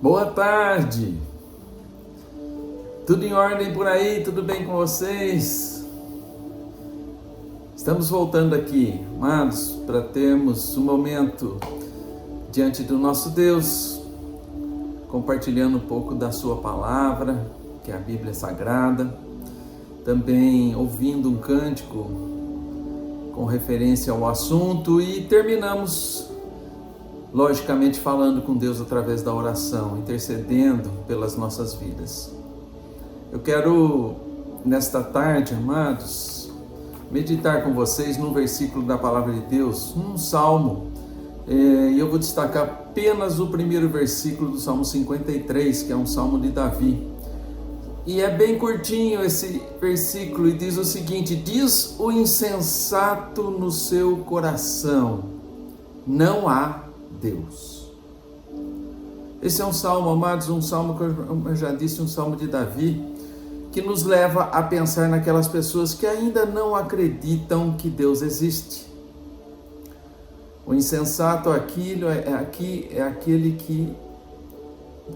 Boa tarde, tudo em ordem por aí? Tudo bem com vocês? Estamos voltando aqui, amados, para termos um momento diante do nosso Deus, compartilhando um pouco da sua palavra, que é a Bíblia Sagrada, também ouvindo um cântico com referência ao assunto e terminamos logicamente falando com Deus através da oração, intercedendo pelas nossas vidas. Eu quero, nesta tarde, amados, meditar com vocês num versículo da Palavra de Deus, num Salmo, e eu vou destacar apenas o primeiro versículo do Salmo 53, que é um Salmo de Davi. E é bem curtinho esse versículo e diz o seguinte: diz o insensato no seu coração, não há Deus. Esse é um salmo, amados, um salmo que eu já disse, um salmo de Davi, que nos leva a pensar naquelas pessoas que ainda não acreditam que Deus existe. O insensato aqui é aquele que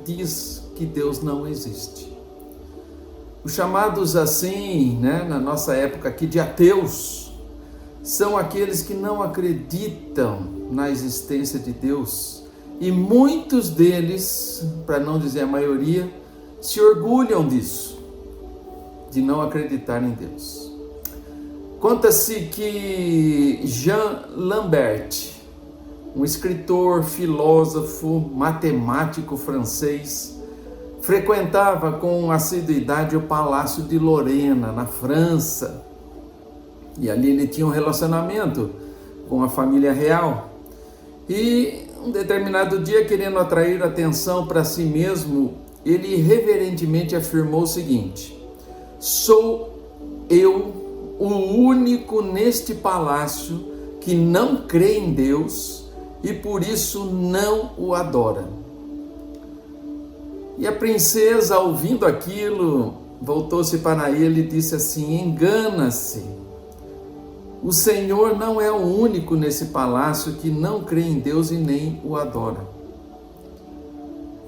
diz que Deus não existe. Os chamados assim, na nossa época aqui, de ateus, são aqueles que não acreditam na existência de Deus, e muitos deles, para não dizer a maioria, se orgulham disso, de não acreditar em Deus. Conta-se que Jean Lambert, um escritor, filósofo, matemático francês, frequentava com assiduidade o Palácio de Lorena, na França, e ali ele tinha um relacionamento com a família real. E um determinado dia, querendo atrair atenção para si mesmo, ele reverentemente afirmou o seguinte: sou eu o único neste palácio que não crê em Deus e por isso não o adora. E a princesa, ouvindo aquilo, voltou-se para ele e disse assim: engana-se. O Senhor não é o único nesse palácio que não crê em Deus e nem o adora.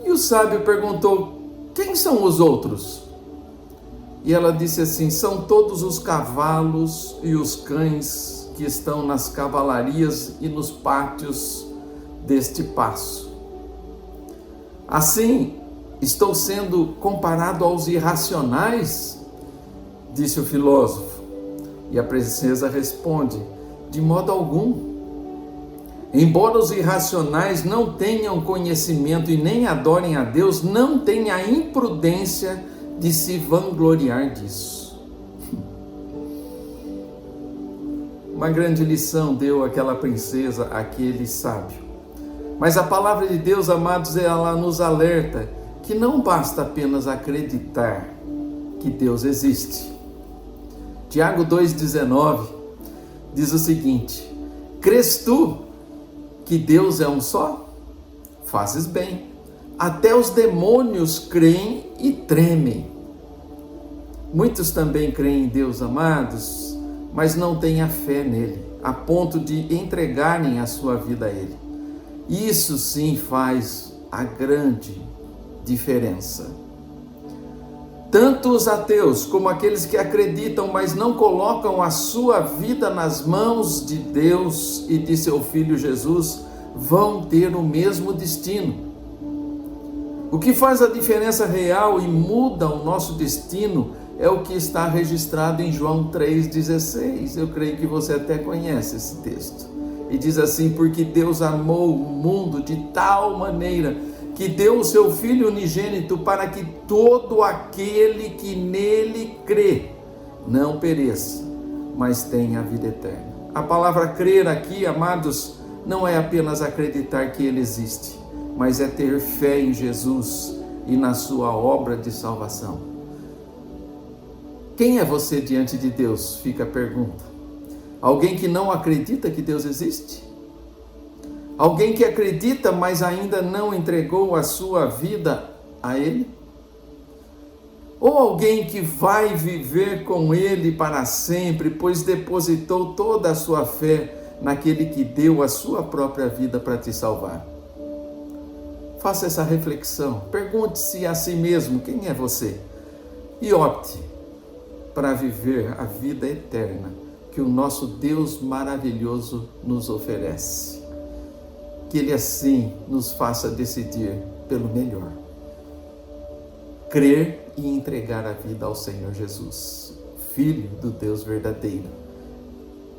E o sábio perguntou: quem são os outros? E ela disse assim: são todos os cavalos e os cães que estão nas cavalarias e nos pátios deste paço. Assim, estou sendo comparado aos irracionais? Disse o filósofo. E a princesa responde: de modo algum. Embora os irracionais não tenham conhecimento e nem adorem a Deus, não têm a imprudência de se vangloriar disso. Uma grande lição deu aquela princesa àquele sábio. Mas a palavra de Deus, amados, ela nos alerta que não basta apenas acreditar que Deus existe. Tiago 2,19 diz o seguinte: crês tu que Deus é um só? Fazes bem. Até os demônios creem e tremem. Muitos também creem em Deus, amados, mas não têm a fé nele, a ponto de entregarem a sua vida a ele. Isso sim faz a grande diferença. Tanto os ateus como aqueles que acreditam, mas não colocam a sua vida nas mãos de Deus e de seu Filho Jesus, vão ter o mesmo destino. O que faz a diferença real e muda o nosso destino é o que está registrado em João 3,16. Eu creio que você até conhece esse texto. E diz assim: porque Deus amou o mundo de tal maneira que deu o seu Filho unigênito para que todo aquele que nele crê não pereça, mas tenha a vida eterna. A palavra crer aqui, amados, não é apenas acreditar que ele existe, mas é ter fé em Jesus e na sua obra de salvação. Quem é você diante de Deus? Fica a pergunta. Alguém que não acredita que Deus existe? Alguém que acredita, mas ainda não entregou a sua vida a Ele? Ou alguém que vai viver com Ele para sempre, pois depositou toda a sua fé naquele que deu a sua própria vida para te salvar? Faça essa reflexão. Pergunte-se a si mesmo quem é você e opte para viver a vida eterna que o nosso Deus maravilhoso nos oferece. Que Ele assim nos faça decidir pelo melhor. Crer e entregar a vida ao Senhor Jesus, Filho do Deus verdadeiro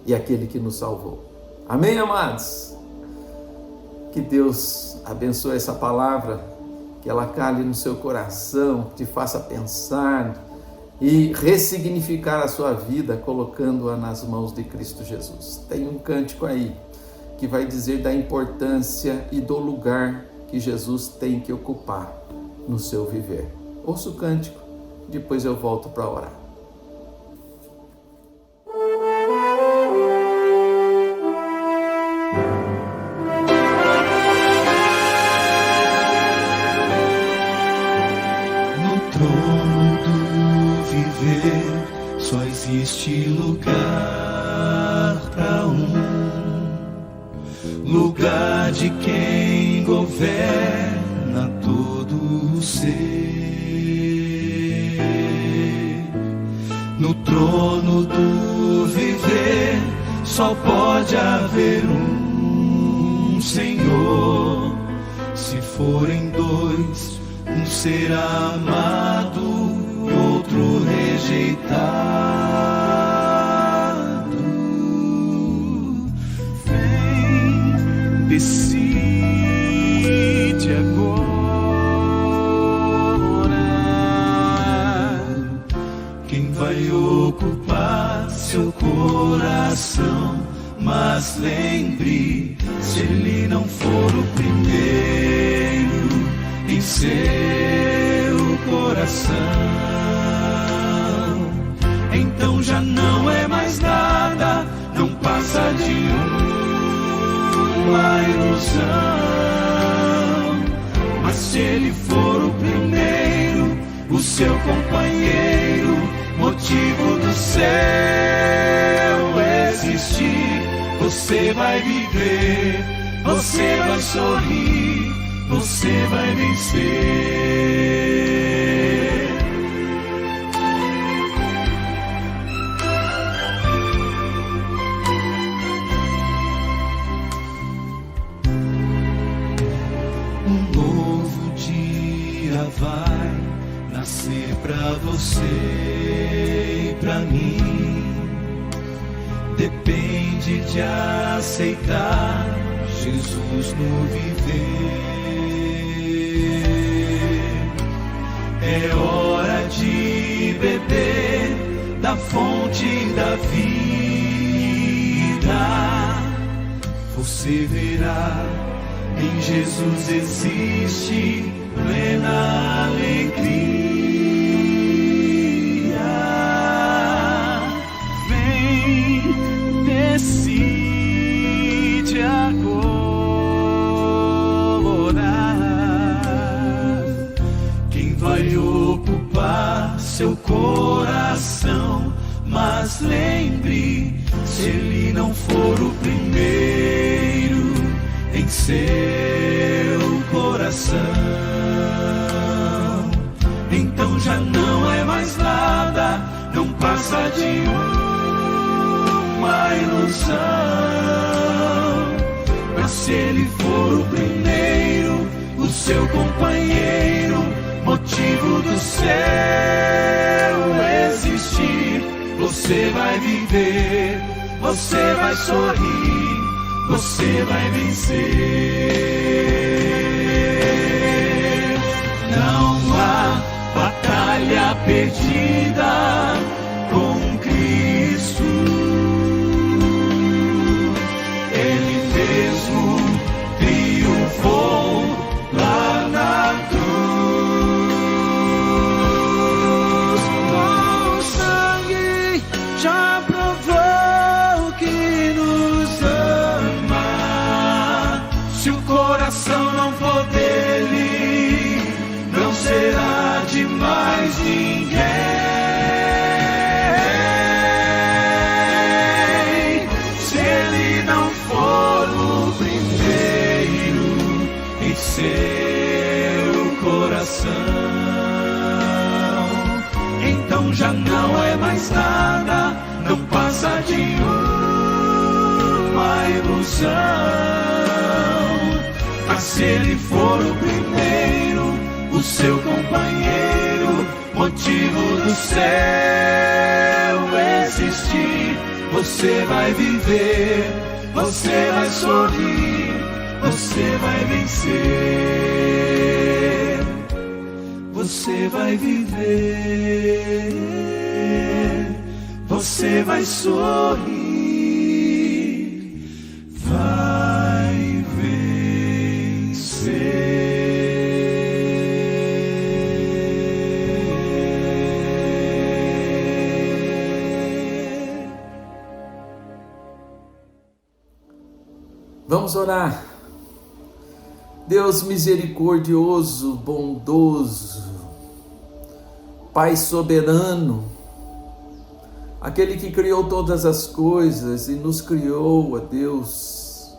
e aquele que nos salvou. Amém, amados? Que Deus abençoe essa palavra, que ela cale no seu coração, que te faça pensar e ressignificar a sua vida, colocando-a nas mãos de Cristo Jesus. Tem um cântico aí que vai dizer da importância e do lugar que Jesus tem que ocupar no seu viver. Ouça o cântico, depois eu volto para orar. No trono do viver só existe lugar para lugar de quem governa todo o ser. No trono do viver só pode haver um Senhor. Se forem dois, um será amado e outro rejeitado. Vem, decide agora quem vai ocupar seu coração. Mas lembre, se ele não for o primeiro em seu coração, então já não é mais nada, não passa de uma ilusão. Mas se ele for o primeiro, o seu companheiro, motivo do seu existir, você vai viver, você vai sorrir, você vai vencer. Um novo dia vai nascer pra você e pra mim. Depende de aceitar Jesus no viver. É hora de beber da fonte da vida. Você verá, em Jesus existe plena alegria. Decide agora quem vai ocupar seu coração. Mas lembre, se ele não for o primeiro em seu coração, então já não é mais nada, não passa de uma ilusão. Mas se ele for o primeiro, o seu companheiro, motivo do seu existir, você vai viver, você vai sorrir, você vai vencer. Não há batalha perdida com Cristo. Ele mesmo triunfou lá na cruz. Com sangue já provou que nos ama. Se o coração não for dele, não será de mais ninguém. coração. Então já não é mais nada, não passa de uma ilusão. Mas se ele for o primeiro, o seu companheiro, motivo do céu existir, você vai viver, você vai sorrir, você vai vencer, você vai viver, você vai sorrir, vai vencer. Vamos orar. Deus misericordioso, bondoso, Pai soberano, aquele que criou todas as coisas e nos criou, ó Deus,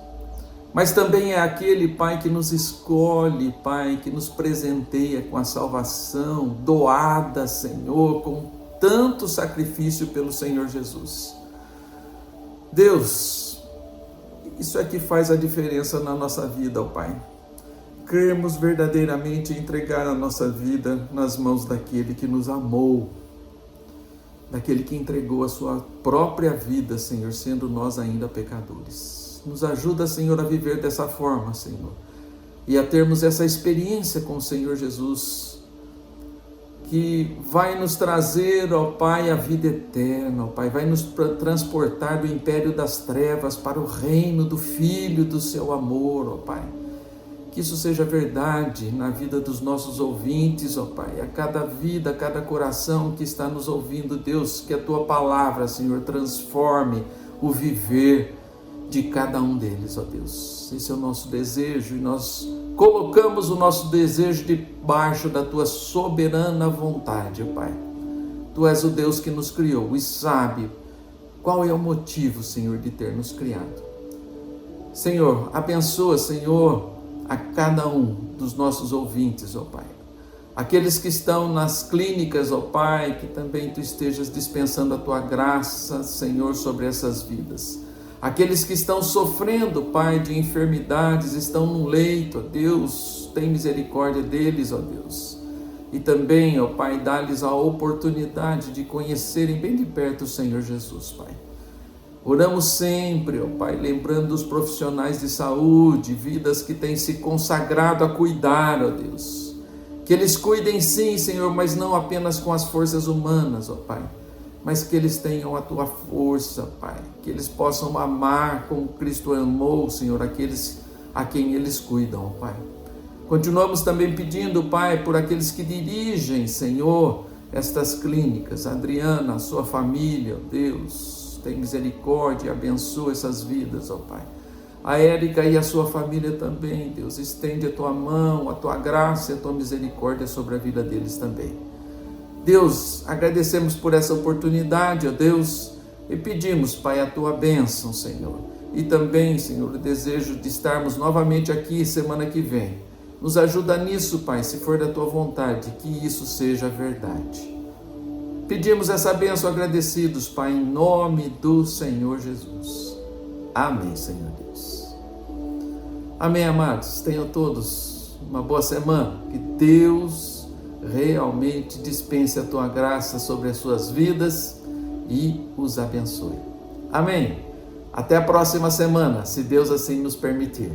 mas também é aquele, Pai, que nos escolhe, Pai, que nos presenteia com a salvação doada, Senhor, com tanto sacrifício pelo Senhor Jesus. Deus, isso é que faz a diferença na nossa vida, ó Pai. Cremos verdadeiramente entregar a nossa vida nas mãos daquele que nos amou, daquele que entregou a sua própria vida, Senhor, sendo nós ainda pecadores. Nos ajuda, Senhor, a viver dessa forma, Senhor, e a termos essa experiência com o Senhor Jesus, que vai nos trazer, ó Pai, a vida eterna, ó Pai, vai nos transportar do império das trevas para o reino do Filho do seu amor, ó Pai. Que isso seja verdade na vida dos nossos ouvintes, ó Pai, a cada vida, a cada coração que está nos ouvindo, Deus, que a Tua palavra, Senhor, transforme o viver de cada um deles, ó Deus. Esse é o nosso desejo e nós colocamos o nosso desejo debaixo da Tua soberana vontade, ó Pai. Tu és o Deus que nos criou e sabe qual é o motivo, Senhor, de ter nos criado. Senhor, abençoa, Senhor, a cada um dos nossos ouvintes, ó Pai. Aqueles que estão nas clínicas, ó Pai, que também Tu estejas dispensando a Tua graça, Senhor, sobre essas vidas. Aqueles que estão sofrendo, Pai, de enfermidades, estão no leito, ó Deus, tem misericórdia deles, ó Deus. E também, ó Pai, dá-lhes a oportunidade de conhecerem bem de perto o Senhor Jesus, Pai. Oramos sempre, ó Pai, lembrando dos profissionais de saúde, vidas que têm se consagrado a cuidar, ó Deus. Que eles cuidem sim, Senhor, mas não apenas com as forças humanas, ó Pai, mas que eles tenham a Tua força, Pai. Que eles possam amar como Cristo amou, Senhor, aqueles a quem eles cuidam, ó Pai. Continuamos também pedindo, Pai, por aqueles que dirigem, Senhor, estas clínicas. Adriana, a sua família, ó Deus, tem misericórdia, abençoa essas vidas, ó Pai. A Érica e a sua família também, Deus, estende a Tua mão, a Tua graça e a Tua misericórdia sobre a vida deles também. Deus, agradecemos por essa oportunidade, ó Deus, e pedimos, Pai, a Tua bênção, Senhor. E também, Senhor, o desejo de estarmos novamente aqui semana que vem. Nos ajuda nisso, Pai, se for da Tua vontade, que isso seja verdade. Pedimos essa bênção agradecidos, Pai, em nome do Senhor Jesus. Amém, Senhor Deus. Amém, amados. Tenham todos uma boa semana. Que Deus realmente dispense a Tua graça sobre as suas vidas e os abençoe. Amém. Até a próxima semana, se Deus assim nos permitir.